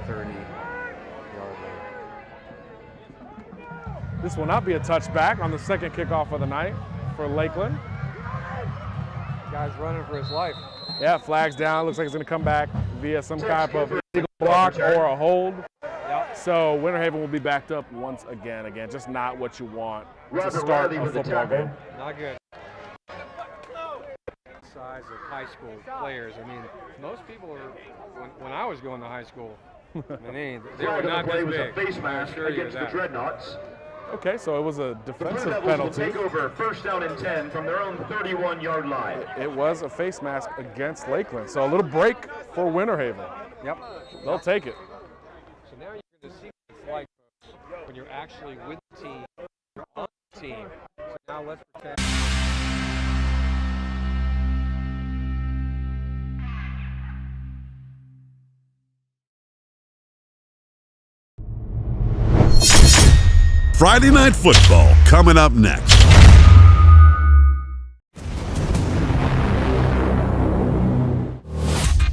30-yard line. This will not be a touchback on the second kickoff of the night for Lakeland. Guy's running for his life. Yeah, flags down. Looks like it's going to come back via some type of illegal block or a hold. Yep. So Winter Haven will be backed up once again. Again, just not what you want to start a football game. Not good. Size of high school players. I mean, most people are, when I was going to high school, I mean, they were not this big. Face mask against the Dreadnoughts. Okay, so it was a The defensive Blue Devils penalty. will take over first down and 10 from their own 31-yard line. It was a face mask against Lakeland. So a little break for Winter Haven. Yep. They'll take it. So now you're going to see what it's like when you're actually with the team, you're on the team. So now let's pretend. Friday Night Football coming up next.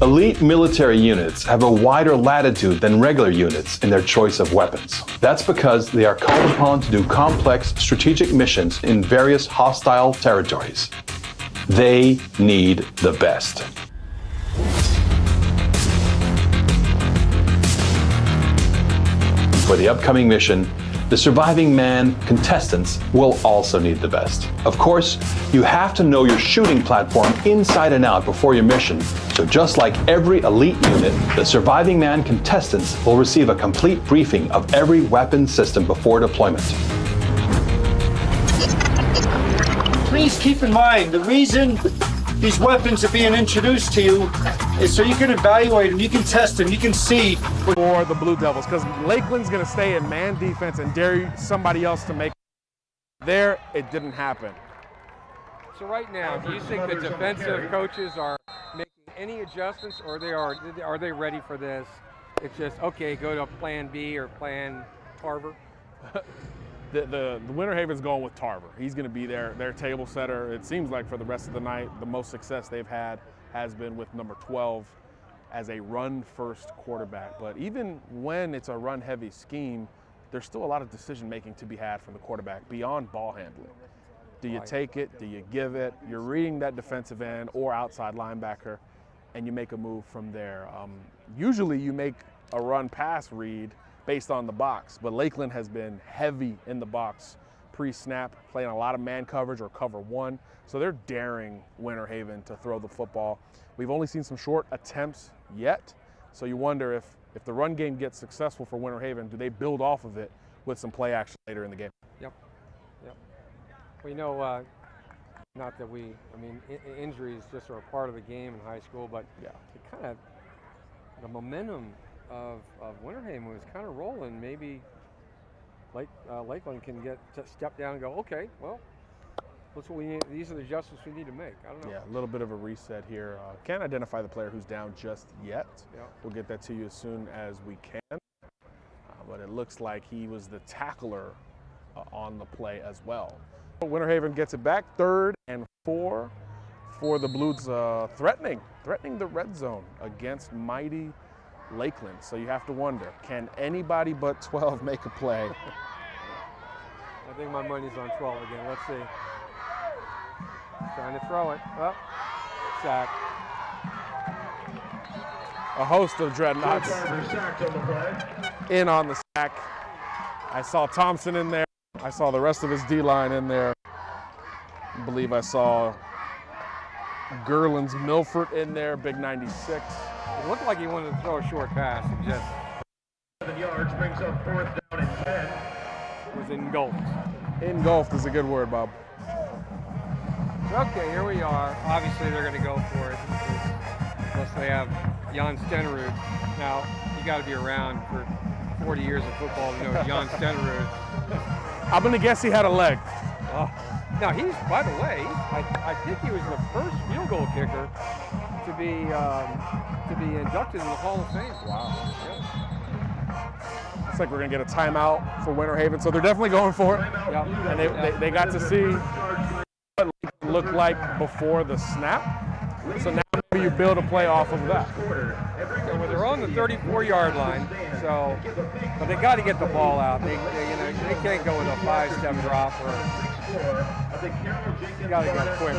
Elite military units have a wider latitude than regular units in their choice of weapons. That's because they are called upon to do complex strategic missions in various hostile territories. They need the best. For the upcoming mission, the surviving man contestants will also need the best. Of course, you have to know your shooting platform inside and out before your mission. So just like every elite unit, the surviving man contestants will receive a complete briefing of every weapon system before deployment. Please keep in mind, the reason these weapons are being introduced to you is so you can evaluate them, you can test them, you can see. For the Blue Devils, because Lakeland's going to stay in man defense and dare somebody else to make there. It didn't happen. So right now, do you think the defensive coaches are making any adjustmts, or are they ready for this? It's just, okay, go to plan B or plan Tarver? The Winter Haven's going with Tarver. He's going to be their table setter. It seems like for the rest of the night, the most success they've had has been with number 12 as a run-first quarterback. But even when it's a run-heavy scheme, there's still a lot of decision-making to be had from the quarterback beyond ball handling. Do you take it? Do you give it? You're reading that defensive end or outside linebacker, and you make a move from there. Usually you make a run-pass read based on the box, but Lakeland has been heavy in the box pre-snap, playing a lot of man coverage or cover one, so they're daring Winter Haven to throw the football. We've only seen some short attempts yet, so you wonder if the run game gets successful for Winter Haven, do they build off of it with some play action later in the game? Yep. Well, you know, not that injuries just are a part of the game in high school, but yeah, it kind of, the momentum of Winter Haven was kind of rolling. Maybe Lakeland can step down and go, okay, well, that's what we need. These are the adjustments we need to make. I don't know. Yeah, a little bit of a reset here. Can't identify the player who's down just yet. Yeah. We'll get that to you as soon as we can. But it looks like he was the tackler on the play as well. Winter Haven gets it back, 3rd and 4 for the Blues, threatening the red zone against mighty Lakeland. So you have to wonder, can anybody but 12 make a play? I think my money's on 12 again. Let's see. Trying to throw it. Oh, sack. A host of Dreadnoughts in on the sack. I saw Thompson in there. I saw the rest of his D-line in there. I believe I saw Gerland's Milford in there, big 96. It looked like he wanted to throw a short pass. It just 7 yards brings up 4th down and 10. was engulfed. Engulfed is a good word, Bob. Okay, here we are. Obviously, they're going to go for it unless they have Jan Stenerud. Now, you got to be around for 40 years of football to know Jan Stenerud. I'm going to guess he had a leg. Now, he's, by the way, I think he was the first field goal kicker to be inducted in the Hall of Fame. Wow. Yeah. Looks like we're going to get a timeout for Winter Haven, so they're definitely going for it. Yeah. And they got to see what it looked like before the snap. So now you build a play off of that. So well, they're on the 34-yard line, so but they got to get the ball out. They can't go with a 5-step drop you got to go quick.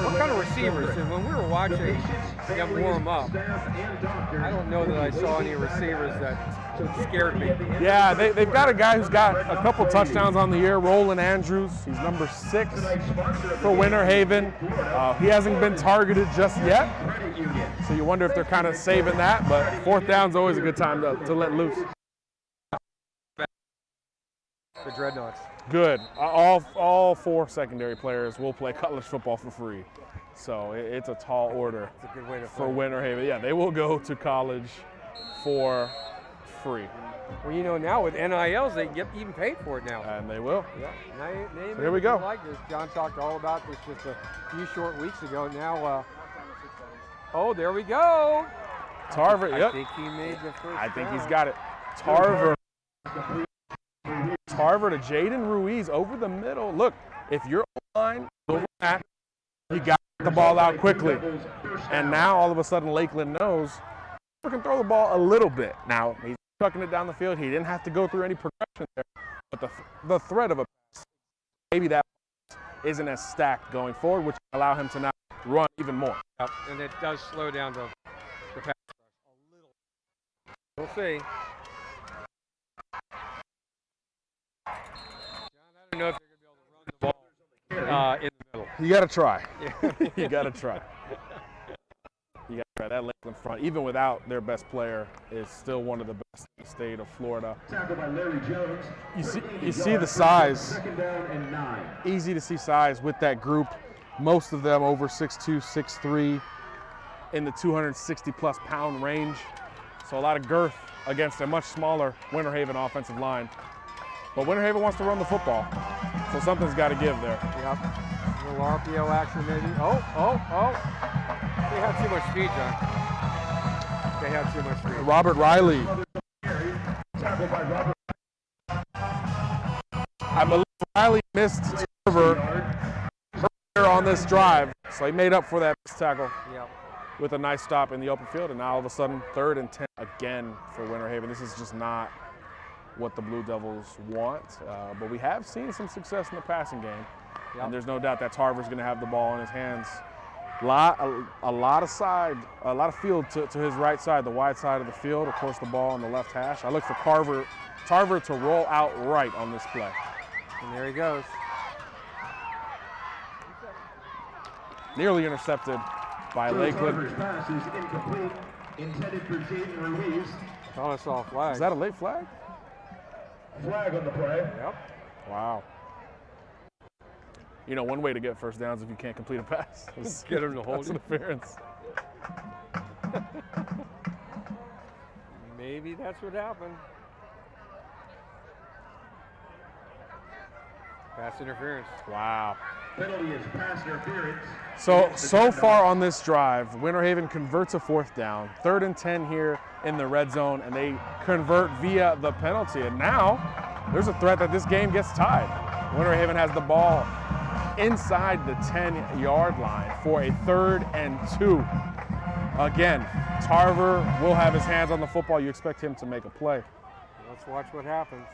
What kind of receivers? When we were watching them warm up, I don't know that I saw any receivers that scared me. Yeah, they've got a guy who's got a couple touchdowns on the year, Roland Andrews. He's number 6 for Winter Haven. He hasn't been targeted just yet, so you wonder if they're kind of saving that, but 4th down's always a good time to let loose. The Dreadnoughts. Good. All 4 secondary players will play college football for free. So it's a tall order It's a good way to for Winter Haven. Yeah, they will go to college for free. Well, you know, now with NILs, they can get even paid for it now. And they will. Yeah. Name So here we go. Like this. John talked all about this just a few short weeks ago. Now, oh, there we go. Tarver, I yep. think he made the first I think down. he's got it. Tarver to Jaden Ruiz over the middle. Look, if you're online, over that, you got the ball out quickly. And now all of a sudden Lakeland knows we can throw the ball a little bit. Now he's chucking it down the field. He didn't have to go through any progression there. But the threat of a pass, maybe that isn't as stacked going forward, which will allow him to now run even more. Yep. And it does slow down the pass rush a little. We'll see. I don't know if they're going to be able to run the ball in the middle. You got to try. You got to try. You got to try. That Lakeland front, even without their best player, is still one of the best in the state of Florida. You see the size. Easy to see size with that group. Most of them over 6'2", 6'3", in the 260-plus pound range. So a lot of girth against a much smaller Winter Haven offensive line. But Winter Haven wants to run the football, so something's got to give there. Yep. A little RPO action maybe. Oh. They had too much speed, John. They had too much speed. Robert Riley. I believe Riley missed Tarver earlier on this drive, so he made up for that missed tackle. Yep. With a nice stop in the open field, and now all of a sudden 3rd and 10 again for Winter Haven. This is just not what the Blue Devils want, but we have seen some success in the passing game, and there's no doubt that Tarver's going to have the ball in his hands. A lot of field to his right side, the wide side of the field. Of course, the ball on the left hash. I look for Tarver to roll out right on this play. And there he goes. Nearly intercepted by Lakeland. Pass is incomplete, intended for Jaden Ruiz. On a soft flag. Is that a late flag? Flag on the play. Yep. Wow. You know, one way to get first downs if you can't complete a pass is Get him to hold pass it. interference. Maybe that's what happened. Pass interference. Wow. Penalty is pass interference. So far on this drive, Winter Haven converts a 4th down, 3rd and 10 here in the red zone, and they convert via the penalty. And now there's a threat that this game gets tied. Winter Haven has the ball inside the 10-yard line for a 3rd and 2. Again, Tarver will have his hands on the football. You expect him to make a play. Let's watch what happens.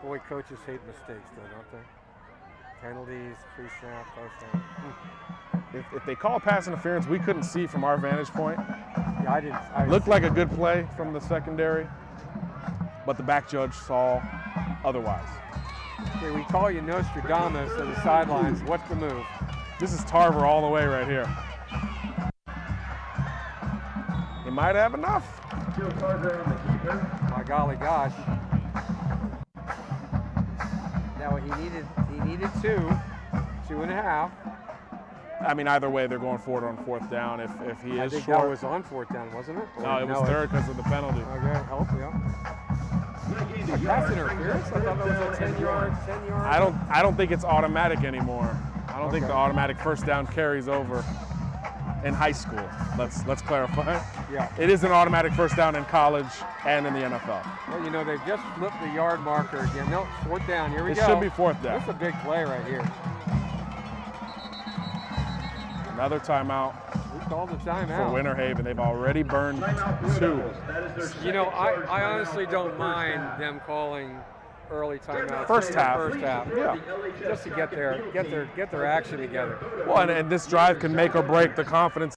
Boy, coaches hate mistakes, though, don't they? Penalties, pre-snap, post-snap. If they call pass interference, we couldn't see from our vantage point. Yeah, I didn't. Looked like a good play from the secondary, but the back judge saw otherwise. Okay, we call you Nostradamus on the sidelines. What's the move? This is Tarver all the way right here. He might have enough. My golly gosh. Now he needed 2.5. I mean, either way, they're going for it on 4th down. If he is I think short, that was on 4th down, wasn't it? no, it was 3rd because of the penalty. Okay, help, yeah. Pass interference? I thought that was a 10-yard. I don't think it's automatic anymore. I don't think the automatic first down carries over in high school. Let's clarify. Yeah. It is an automatic first down in college and in the NFL. Well, you know, they've just flipped the yard marker again. No, 4th down. Here we go. It should be 4th down. That's a big play right here. Another timeout We called the for timeout. Winter Haven. They've already burned 2. You know, I honestly don't mind them calling early timeouts. First half. First half. Yeah. Just to get their action together. Well, and this drive can make or break the confidence.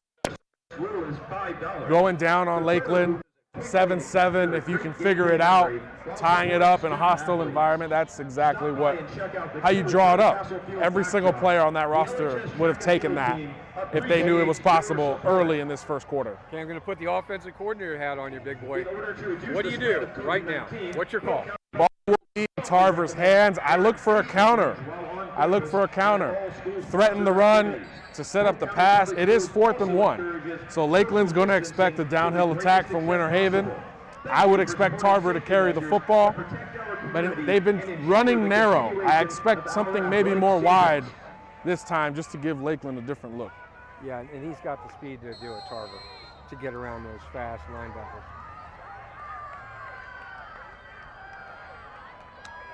Going down on Lakeland, 7-7, if you can figure it out, tying it up in a hostile environment, that's exactly how you draw it up. Every single player on that roster would have taken that if they knew it was possible early in this first quarter. Okay, I'm going to put the offensive coordinator hat on you, big boy. What do you do right now? What's your call? Ball will be in Tarver's hands. I look for a counter. Threaten the run to set up the pass. It is 4th and 1. So Lakeland's going to expect a downhill attack from Winter Haven. I would expect Tarver to carry the football, but they've been running narrow. I expect something maybe more wide this time just to give Lakeland a different look. Yeah, and he's got the speed to do it, Tarver, to get around those fast linebackers.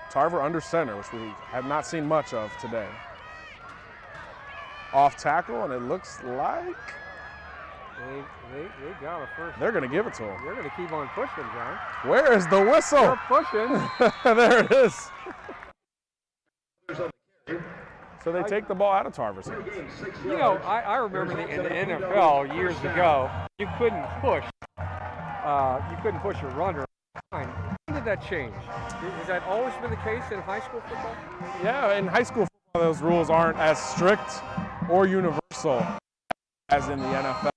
Tarver under center, which we have not seen much of today. Off tackle, and it looks like They got a first. they're going to give it to him. They're going to keep on pushing, John. Where is the whistle? They're pushing. There it is. So they take the ball out of Tarver's hands. You know, I remember in the NFL years ago, you couldn't push. You couldn't push a runner. When did that change? Has that always been the case in high school football? Yeah, in high school football, those rules aren't as strict or universal as in the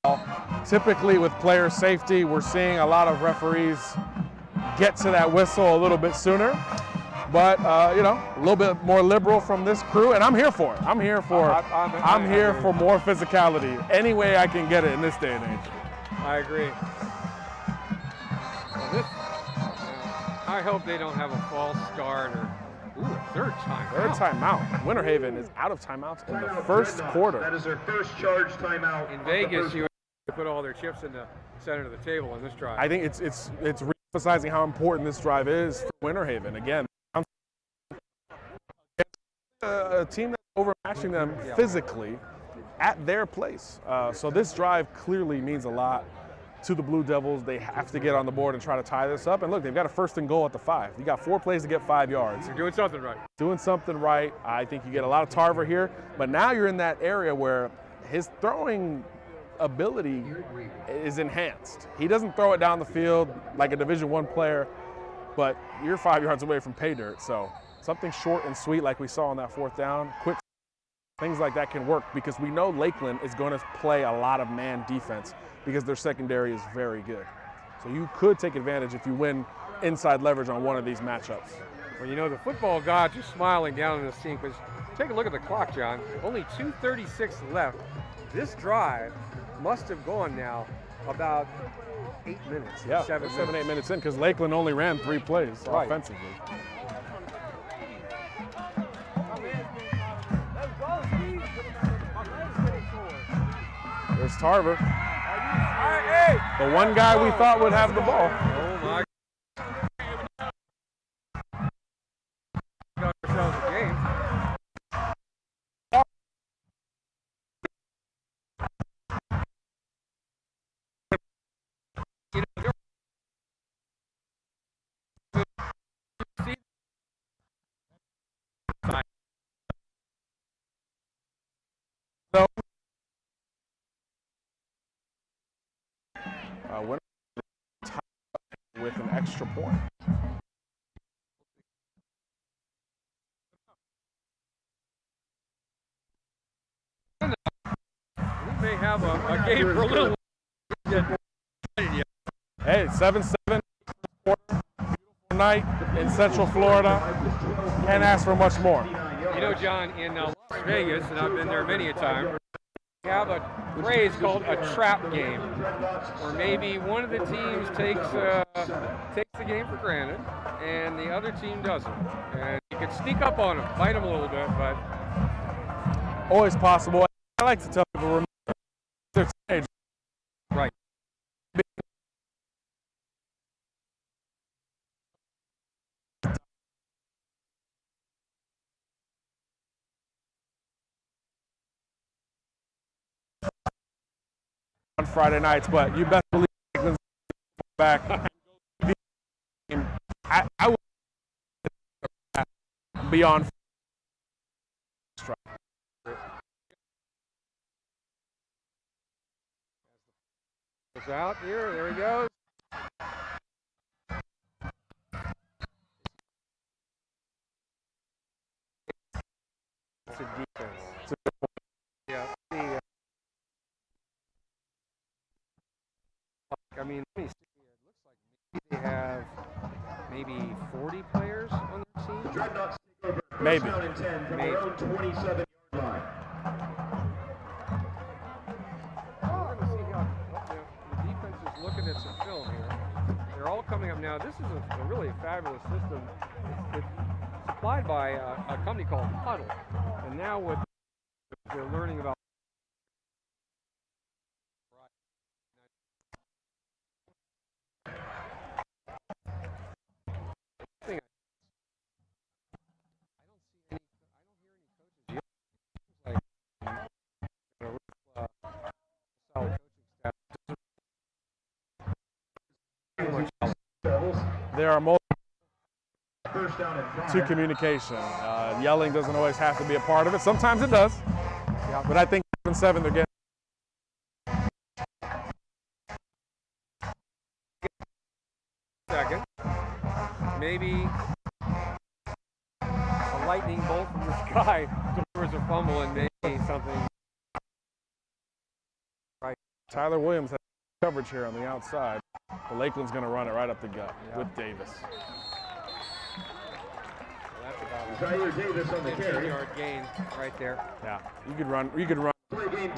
NFL. Typically with player safety, we're seeing a lot of referees get to that whistle a little bit sooner. But, you know, a little bit more liberal from this crew, and I'm here for it. I'm here for more physicality any way I can get it in this day and age. I agree. Well, I hope they don't have a false start or third timeout. Third timeout. Winter Haven is out of timeouts in the first quarter. That is their first charge timeout. In Vegas, you put all their chips in the center of the table in this drive. I think it's re-emphasizing how important this drive is for Winter Haven. Again, a team that's overmatching them physically at their place. So this drive clearly means a lot to the Blue Devils. They have to get on the board and try to tie this up. And look, they've got a 1st and goal at the 5. You got 4 plays to get 5 yards. You're doing something right. Doing something right. I think you get a lot of Tarver here. But now you're in that area where his throwing ability is enhanced. He doesn't throw it down the field like a Division I player, but you're 5 yards away from pay dirt. So something short and sweet like we saw on that 4th down, quick, things like that can work because we know Lakeland is going to play a lot of man defense because their secondary is very good. So you could take advantage if you win inside leverage on one of these matchups. Well, you know, the football gods are smiling down on this team because take a look at the clock, John. Only 2:36 left. This drive must have gone now about 8 minutes. Yeah, 7 8 minutes in because Lakeland only ran 3 plays offensively. There's Tarver. The one guy we thought would have the ball. Oh my got ourselves a game. Winner with an extra point. We may have a game for a little. Hey, 7-7, beautiful night in Central Florida. Can't ask for much more. You know, John, in Las Vegas, and I've been there many a time, we have a phrase called a trap game, where maybe one of the teams takes the game for granted, and the other team doesn't. And you can sneak up on them, bite them a little bit, but Always possible. I like to tell people, remember their teenagers. right. Friday nights, but you best believe Lakeland's back. I would beyond. It's out here. There he goes. It's a defense. Yeah. I mean, let me see. It looks like they have maybe 40 players on their team. Maybe. First down and 10 from their own 27-yard line. We're going to see how the defense is looking at some film here. They're all coming up now. This is a really fabulous system. It's supplied by a company called Huddle. And now what they're learning about There are multiple First down and 5. to communication. Yelling doesn't always have to be a part of it. Sometimes it does. Yeah, but I think 7-7 they're getting. Second. Maybe a lightning bolt from the sky delivers a fumble and maybe something. Right. Tyler Williams has coverage here on the outside. But Lakeland's going to run it right up the gut with Davis. Zaire Davis on the carry. 15-yard gain right there. Yeah, you could run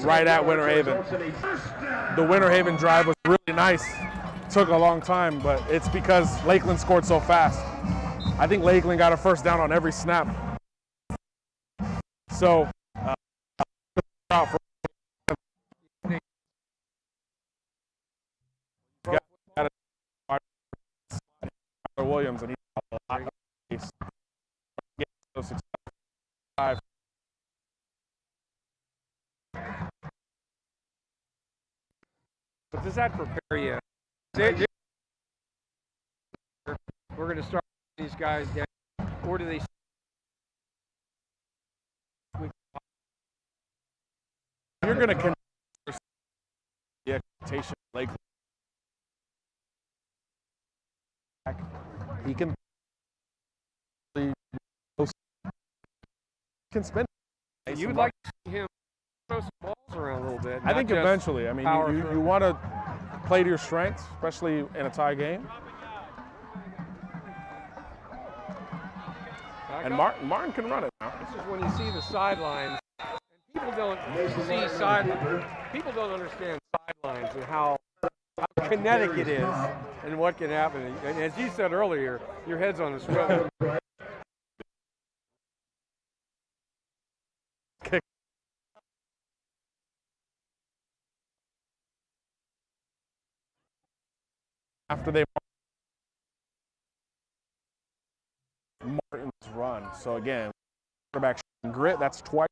right at Winter Haven. The Winter Haven drive was really nice. Took a long time, but it's because Lakeland scored so fast. I think Lakeland got a first down on every snap. So, Tyler Williams, and he got a lot of pace. But does that prepare you? We're going to start these guys down, or do they? You're going to consider the expectation of Lakeland. He can spin. You would like to see him throw some balls around a little bit. I think eventually. I mean, you want to play to your strengths, especially in a tie game. And Martin can run it now. This is when you see the sidelines, and people don't understand sidelines and how kinetic it is and what can happen. And as you said earlier, your head's on a swivel. After they Martin's run. So again, quarterback grit, that's twice.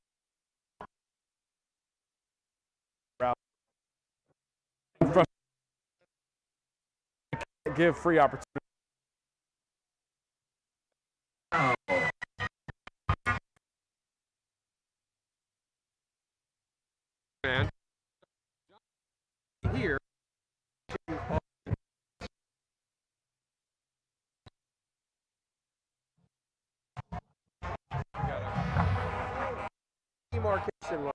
Give free opportunity. Man. Here. Demarcation line.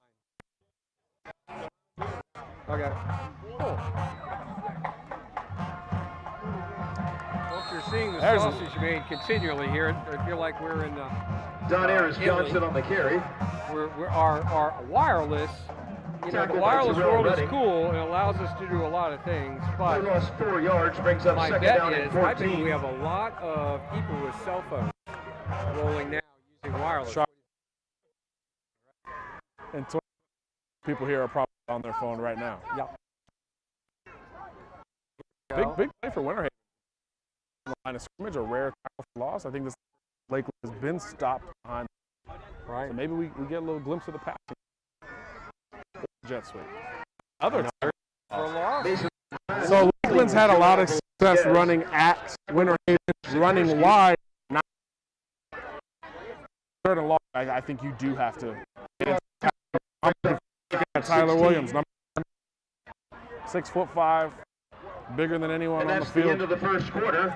Okay. Cool. Well, if you're seeing the sausage made continually here, I feel like we're in Don Ayers Johnson on the carry. Our wireless, the wireless world is cool and allows us to do a lot of things, but They lost 4 yards, brings up my second bet down and is 14. I think we have a lot of people with cell phones rolling now using wireless. And 20 people here are probably on their phone right now. Yep. Big play for Winter Haven. On the line of scrimmage, a rare tackle for loss. I think this Lakeland has been stopped behind. Right. So maybe we get a little glimpse of the passing. Jet sweep. For a loss. So Lakeland's had a lot of success running at Winter Haven, running wide. Not third and long. I think you do have to. I'm looking at Tyler Williams, number 6'5", bigger than anyone And on the that's the field. end of the first quarter.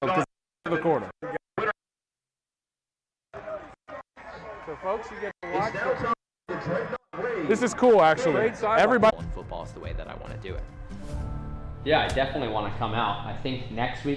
The quarter. So folks, you get to watch. This is cool, actually. Great sideline. Everybody. Football is the way that I want to do it. Yeah, I definitely want to come out. I think next week